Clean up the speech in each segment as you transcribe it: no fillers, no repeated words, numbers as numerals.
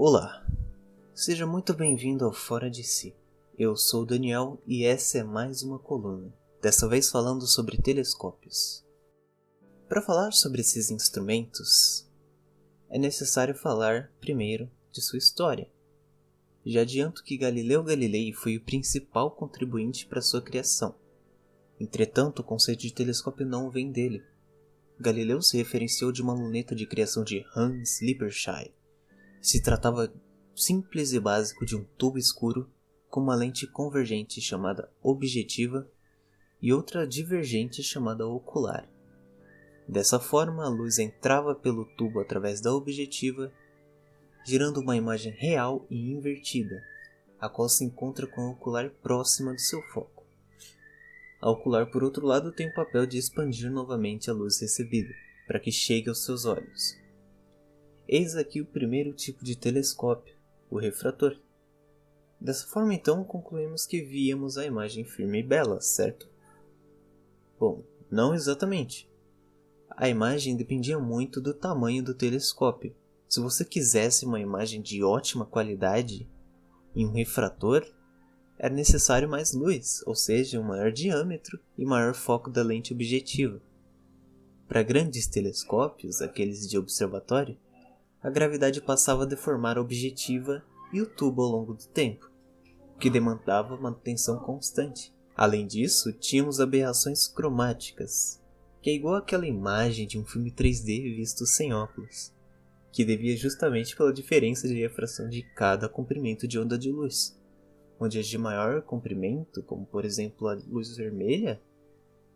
Olá, seja muito bem-vindo ao Fora de Si. Eu sou o Daniel e essa é mais uma coluna, dessa vez falando sobre telescópios. Para falar sobre esses instrumentos, é necessário falar primeiro de sua história. Já adianto que Galileu Galilei foi o principal contribuinte para sua criação. Entretanto, o conceito de telescópio não vem dele. Galileu se referenciou de uma luneta de criação de Hans Lippershey. Se tratava simples e básico de um tubo escuro com uma lente convergente chamada objetiva e outra divergente chamada ocular. Dessa forma, a luz entrava pelo tubo através da objetiva, gerando uma imagem real e invertida, a qual se encontra com a ocular próxima do seu foco. A ocular, por outro lado, tem o papel de expandir novamente a luz recebida, para que chegue aos seus olhos. Eis aqui o primeiro tipo de telescópio, o refrator. Dessa forma, então, concluímos que víamos a imagem firme e bela, certo? Bom, não exatamente. A imagem dependia muito do tamanho do telescópio. Se você quisesse uma imagem de ótima qualidade em um refrator, era necessário mais luz, ou seja, um maior diâmetro e maior foco da lente objetiva. Para grandes telescópios, aqueles de observatório, a gravidade passava a deformar a objetiva e o tubo ao longo do tempo, o que demandava manutenção constante. Além disso, tínhamos aberrações cromáticas, que é igual àquela imagem de um filme 3D visto sem óculos, que devia justamente pela diferença de refração de cada comprimento de onda de luz, onde as de maior comprimento, como por exemplo a luz vermelha,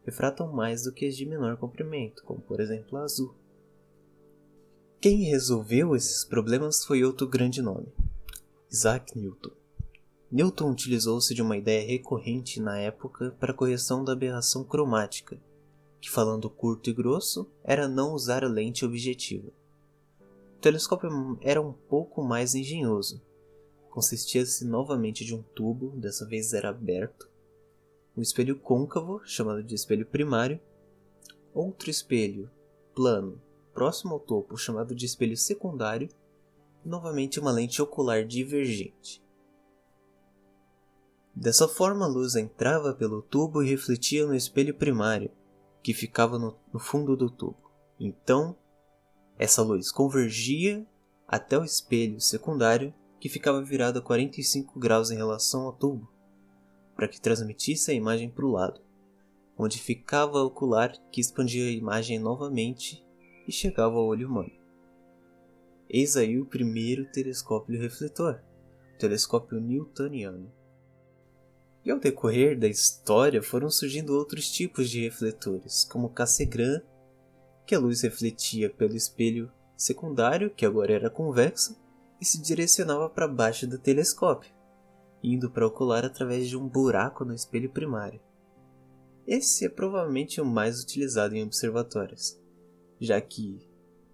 refratam mais do que as de menor comprimento, como por exemplo a azul. Quem resolveu esses problemas foi outro grande nome, Isaac Newton. Newton utilizou-se de uma ideia recorrente na época para a correção da aberração cromática, que falando curto e grosso, era não usar a lente objetiva. O telescópio era um pouco mais engenhoso. Consistia-se novamente de um tubo, dessa vez era aberto, um espelho côncavo, chamado de espelho primário, outro espelho plano, próximo ao topo, chamado de espelho secundário, e novamente uma lente ocular divergente. Dessa forma, a luz entrava pelo tubo e refletia no espelho primário, que ficava no fundo do tubo. Então, essa luz convergia até o espelho secundário, que ficava virado a 45 graus em relação ao tubo, para que transmitisse a imagem para o lado, onde ficava a ocular, que expandia a imagem novamente e chegava ao olho humano. Eis aí o primeiro telescópio refletor, o telescópio newtoniano. E ao decorrer da história foram surgindo outros tipos de refletores, como o Cassegrain, que a luz refletia pelo espelho secundário, que agora era convexo, e se direcionava para baixo do telescópio, indo para o ocular através de um buraco no espelho primário. Esse é provavelmente o mais utilizado em observatórios, já que,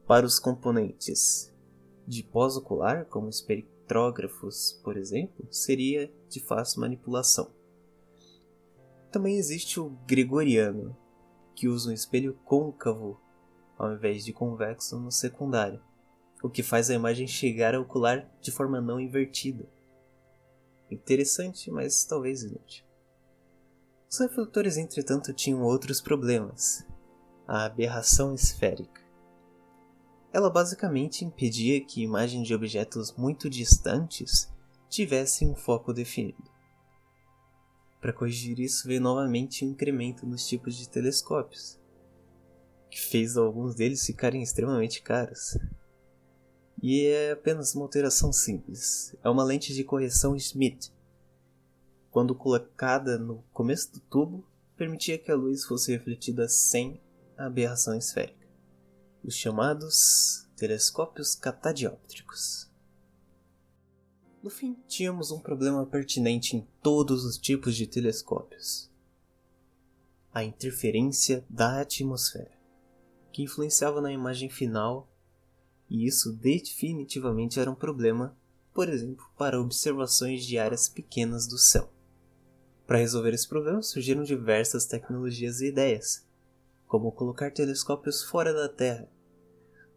para os componentes de pós-ocular, como espectrógrafos, por exemplo, seria de fácil manipulação. Também existe o gregoriano, que usa um espelho côncavo ao invés de convexo no secundário, o que faz a imagem chegar ao ocular de forma não invertida. Interessante, mas talvez inútil. Os refletores, entretanto, tinham outros problemas. A aberração esférica. Ela basicamente impedia que imagens de objetos muito distantes tivessem um foco definido. Para corrigir isso, veio novamente um incremento nos tipos de telescópios, que fez alguns deles ficarem extremamente caros. E é apenas uma alteração simples. É uma lente de correção Schmidt. Quando colocada no começo do tubo, permitia que a luz fosse refletida sem a aberração esférica. Os chamados telescópios catadióptricos. No fim, tínhamos um problema pertinente em todos os tipos de telescópios. A interferência da atmosfera, que influenciava na imagem final, e isso definitivamente era um problema, por exemplo, para observações de áreas pequenas do céu. Para resolver esse problema surgiram diversas tecnologias e ideias, como colocar telescópios fora da Terra,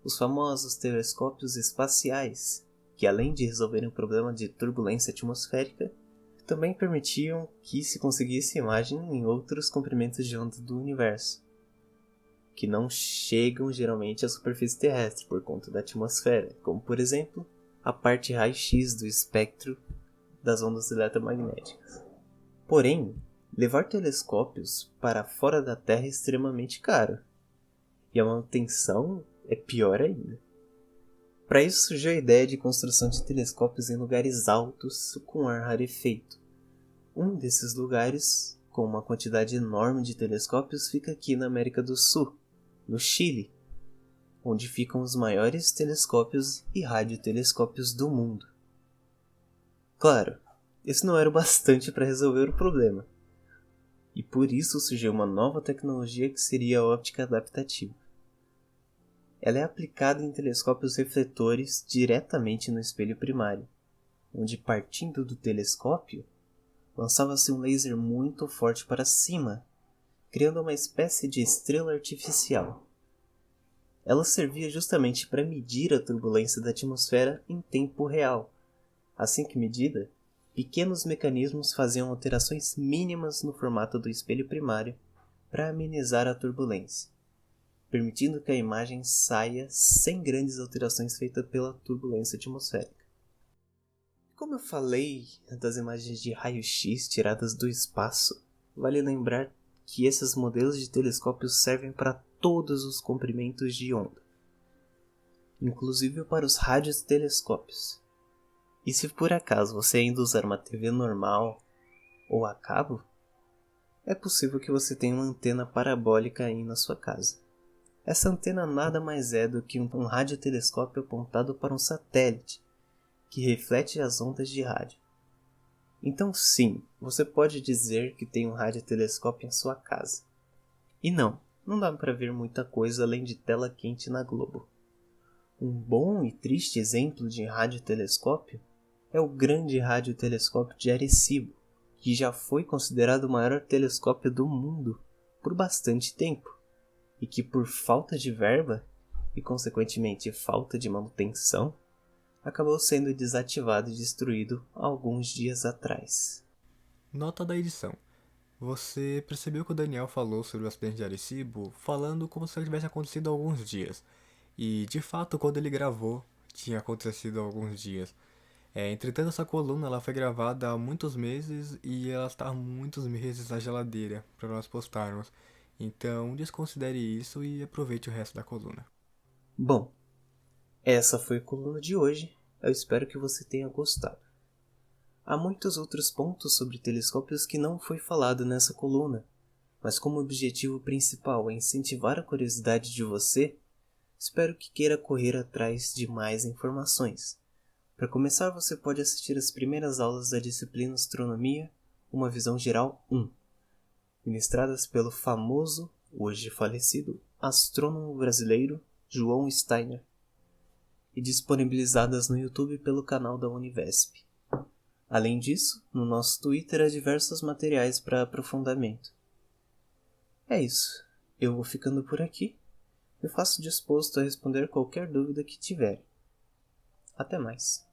os famosos telescópios espaciais, que além de resolverem o problema de turbulência atmosférica, também permitiam que se conseguisse imagem em outros comprimentos de onda do universo, que não chegam geralmente à superfície terrestre por conta da atmosfera, como por exemplo, a parte raio-x do espectro das ondas eletromagnéticas. Porém, levar telescópios para fora da Terra é extremamente caro, e a manutenção é pior ainda. Para isso surgiu a ideia de construção de telescópios em lugares altos com ar rarefeito. Um desses lugares, com uma quantidade enorme de telescópios, fica aqui na América do Sul, no Chile, onde ficam os maiores telescópios e radiotelescópios do mundo. Claro, isso não era o bastante para resolver o problema, e por isso surgiu uma nova tecnologia que seria a óptica adaptativa. Ela é aplicada em telescópios refletores diretamente no espelho primário, onde, partindo do telescópio, lançava-se um laser muito forte para cima, criando uma espécie de estrela artificial. Ela servia justamente para medir a turbulência da atmosfera em tempo real. Assim que medida, pequenos mecanismos faziam alterações mínimas no formato do espelho primário para amenizar a turbulência, permitindo que a imagem saia sem grandes alterações feitas pela turbulência atmosférica. Como eu falei das imagens de raio-x tiradas do espaço, vale lembrar que esses modelos de telescópios servem para todos os comprimentos de onda, inclusive para os radiotelescópios. E se por acaso você ainda usar uma TV normal ou a cabo, é possível que você tenha uma antena parabólica aí na sua casa. Essa antena nada mais é do que um radiotelescópio apontado para um satélite, que reflete as ondas de rádio. Então sim, você pode dizer que tem um radiotelescópio em sua casa. E não dá para ver muita coisa além de tela quente na Globo. Um bom e triste exemplo de radiotelescópio é o Grande Radiotelescópio de Arecibo, que já foi considerado o maior telescópio do mundo por bastante tempo, e que por falta de verba, e consequentemente falta de manutenção, acabou sendo desativado e destruído alguns dias atrás. Nota da edição. Você percebeu que o Daniel falou sobre o acidente de Arecibo falando como se ele tivesse acontecido há alguns dias. E, de fato, quando ele gravou, tinha acontecido há alguns dias. Entretanto, essa coluna ela foi gravada há muitos meses e ela está há muitos meses na geladeira para nós postarmos. Então, desconsidere isso e aproveite o resto da coluna. Bom, essa foi a coluna de hoje. Eu espero que você tenha gostado. Há muitos outros pontos sobre telescópios que não foi falado nessa coluna, mas como objetivo principal é incentivar a curiosidade de você, espero que queira correr atrás de mais informações. Para começar, você pode assistir as primeiras aulas da disciplina Astronomia, Uma Visão Geral 1, ministradas pelo famoso, hoje falecido, astrônomo brasileiro João Steiner, e disponibilizadas no YouTube pelo canal da Univesp. Além disso, no nosso Twitter há diversos materiais para aprofundamento. É isso, eu vou ficando por aqui. Eu faço disposto a responder qualquer dúvida que tiver. Até mais.